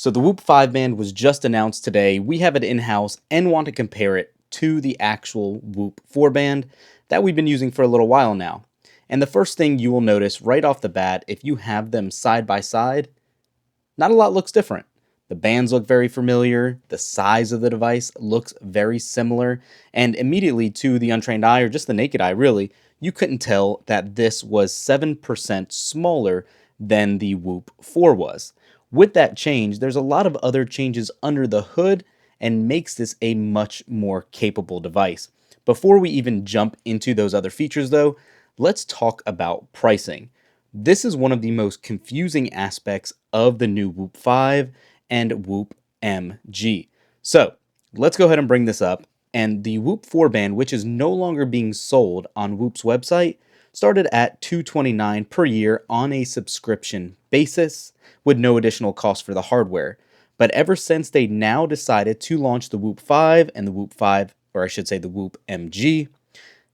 So the Whoop 5 band was just announced today. We have it in-house and want to compare it to the actual Whoop 4 band that we've been using for a little while now. And the first thing you will notice right off the bat, if you have them side by side, not a lot looks different. The bands look very familiar, the size of the device looks very similar, and immediately to the untrained eye, or just the naked eye really, you couldn't tell that this was 7% smaller than the Whoop 4 was. With that change, there's a lot of other changes under the hood and makes this a much more capable device. Before we even jump into those other features though, let's talk about pricing. This is one of the most confusing aspects of the new Whoop 5 and Whoop MG. So let's go ahead and bring this up. And the Whoop 4 band, which is no longer being sold on Whoop's website, started at $229 per year on a subscription basis with no additional cost for the hardware. But ever since they now decided to launch the Whoop 5 and the Whoop 5, or I should say the Whoop MG,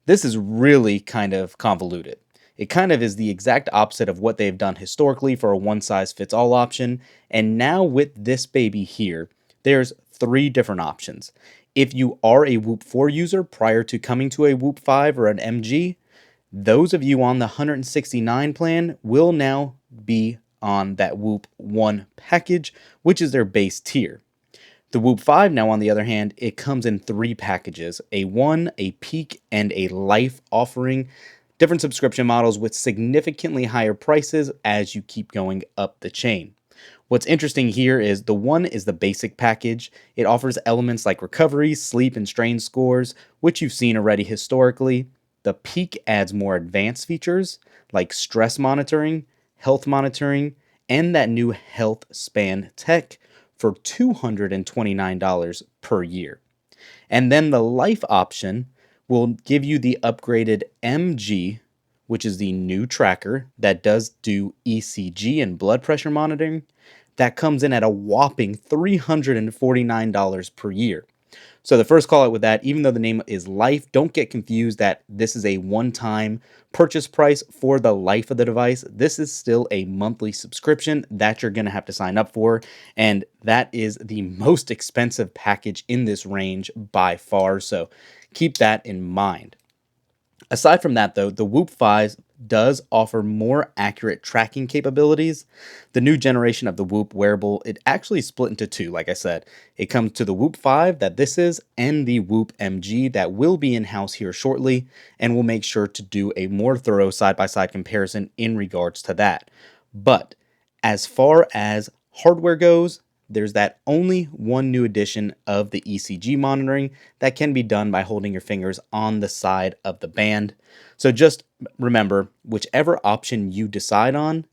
this is really kind of convoluted. It kind of is the exact opposite of what they've done historically for a one-size-fits-all option. And now with this baby here, there's three different options. If you are a Whoop 4 user prior to coming to a Whoop 5 or an MG, those of you on the 169 plan will now be on that Whoop 1 package, which is their base tier. The Whoop 5 now, on the other hand, it comes in three packages, a 1, a Peak, and a Life, offering different subscription models with significantly higher prices as you keep going up the chain. What's interesting here is the 1 is the basic package. It offers elements like recovery, sleep, and strain scores, which you've seen already historically. The Peak adds more advanced features like stress monitoring, health monitoring, and that new health span tech for $229 per year. And then the Life option will give you the upgraded MG, which is the new tracker that does do ECG and blood pressure monitoring. That comes in at a whopping $349 per year. So the first call out with that, even though the name is Life, don't get confused that this is a one-time purchase price for the life of the device. This is still a monthly subscription that you're going to have to sign up for, and that is the most expensive package in this range by far, so keep that in mind. Aside from that, though, the Whoop 5 does offer more accurate tracking capabilities. The new generation of the Whoop wearable, it actually split into two, like I said. It comes to the Whoop 5 that this is, and the Whoop MG that will be in-house here shortly, and we'll make sure to do a more thorough side-by-side comparison in regards to that. But as far as hardware goes, there's that only one new addition of the ECG monitoring that can be done by holding your fingers on the side of the band. So just remember, whichever option you decide on,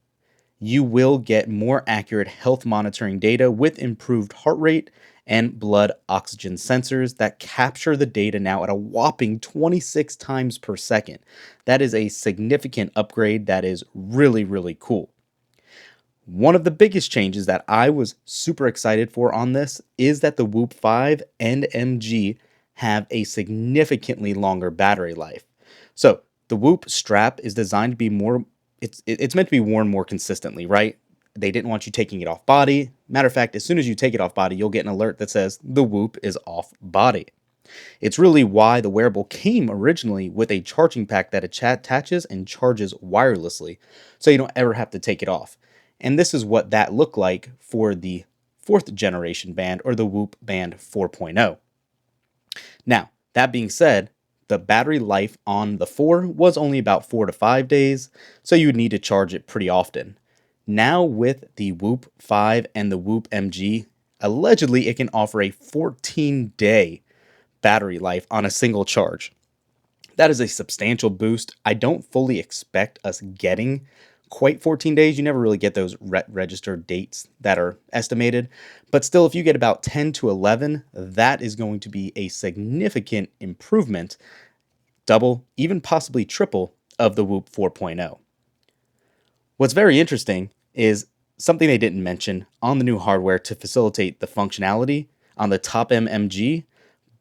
you will get more accurate health monitoring data with improved heart rate and blood oxygen sensors that capture the data now at a whopping 26 times per second. That is a significant upgrade that is really, really cool. One of the biggest changes that I was super excited for on this is that the Whoop 5 and MG have a significantly longer battery life. So the Whoop strap is designed to be more, it's meant to be worn more consistently, right? They didn't want you taking it off body. Matter of fact, as soon as you take it off body, you'll get an alert that says the Whoop is off body. It's really why the wearable came originally with a charging pack that attaches and charges wirelessly, so you don't ever have to take it off. And this is what that looked like for the fourth generation band, or the Whoop Band 4.0. Now, that being said, the battery life on the 4 was only about 4 to 5 days, so you would need to charge it pretty often. Now with the Whoop 5 and the Whoop MG, allegedly it can offer a 14-day battery life on a single charge. That is a substantial boost. I don't fully expect us getting quite 14 days. You never really get those registered dates that are estimated. But still, if you get about 10 to 11, that is going to be a significant improvement, double, even possibly triple, of the Whoop 4.0. What's very interesting is something they didn't mention on the new hardware to facilitate the functionality on the top MG,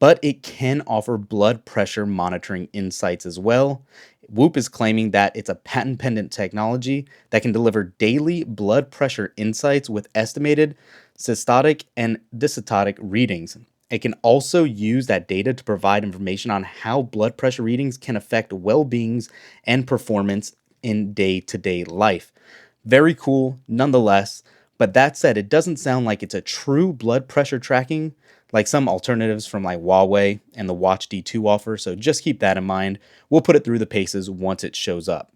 but it can offer blood pressure monitoring insights as well. Whoop is claiming that it's a patent pending technology that can deliver daily blood pressure insights with estimated systolic and diastolic readings. It can also use that data to provide information on how blood pressure readings can affect well beings and performance in day to day life. Very cool, nonetheless. But that said, it doesn't sound like it's a true blood pressure tracking like some alternatives from like Huawei and the Watch D2 offer. So just keep that in mind. We'll put it through the paces once it shows up.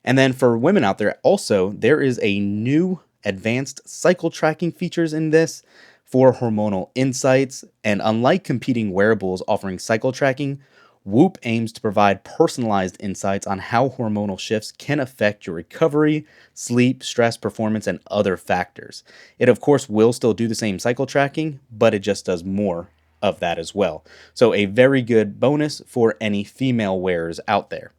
And then for women out there, also, there is a new advanced cycle tracking features in this for hormonal insights. And unlike competing wearables offering cycle tracking, Whoop aims to provide personalized insights on how hormonal shifts can affect your recovery, sleep, stress, performance, and other factors. It, of course, will still do the same cycle tracking, but it just does more of that as well. So, a very good bonus for any female wearers out there.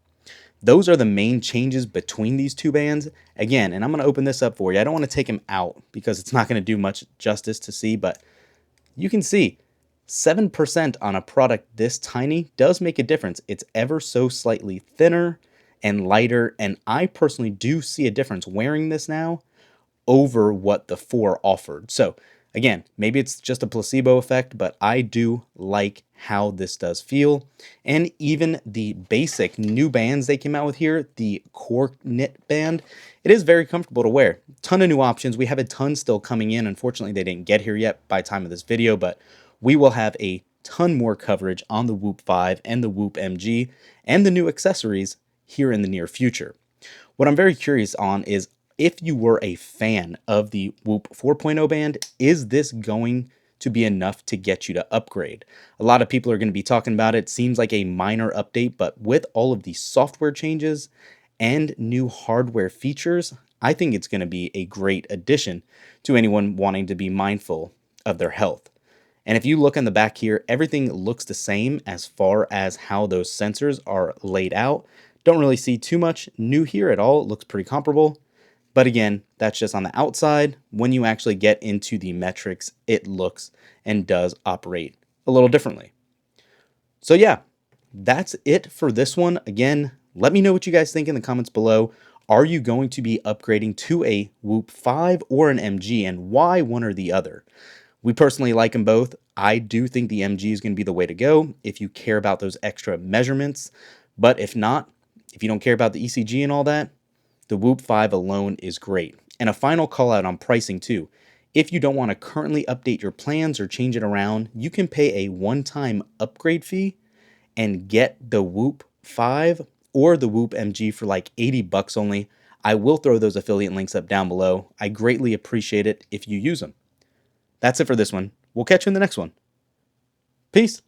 Those are the main changes between these two bands. Again, and I'm going to open this up for you. I don't want to take them out because it's not going to do much justice to see, but you can see 7% on a product this tiny does make a difference. It's ever so slightly thinner and lighter, and I personally do see a difference wearing this now over what the 4 offered. So again, maybe it's just a placebo effect, but I do like how this does feel. And even the basic new bands they came out with here, the Core Knit band, it is very comfortable to wear. Ton of new options. We have a ton still coming in. Unfortunately, they didn't get here yet by time of this video, but we will have a ton more coverage on the Whoop 5 and the Whoop MG and the new accessories here in the near future. What I'm very curious on is if you were a fan of the Whoop 4.0 band, is this going to be enough to get you to upgrade? A lot of people are going to be talking about it. It seems like a minor update, but with all of the software changes and new hardware features, I think it's going to be a great addition to anyone wanting to be mindful of their health. And if you look on the back here, everything looks the same as far as how those sensors are laid out. Don't really see too much new here at all. It looks pretty comparable. But again, that's just on the outside. When you actually get into the metrics, it looks and does operate a little differently. So yeah, that's it for this one. Again, let me know what you guys think in the comments below. Are you going to be upgrading to a Whoop 5 or an MG, and why one or the other? We personally like them both. I do think the MG is going to be the way to go if you care about those extra measurements. But if not, if you don't care about the ECG and all that, the Whoop 5 alone is great. And a final call out on pricing too. If you don't want to currently update your plans or change it around, you can pay a one-time upgrade fee and get the Whoop 5 or the Whoop MG for like 80 bucks only. I will throw those affiliate links up down below. I greatly appreciate it if you use them. That's it for this one. We'll catch you in the next one. Peace.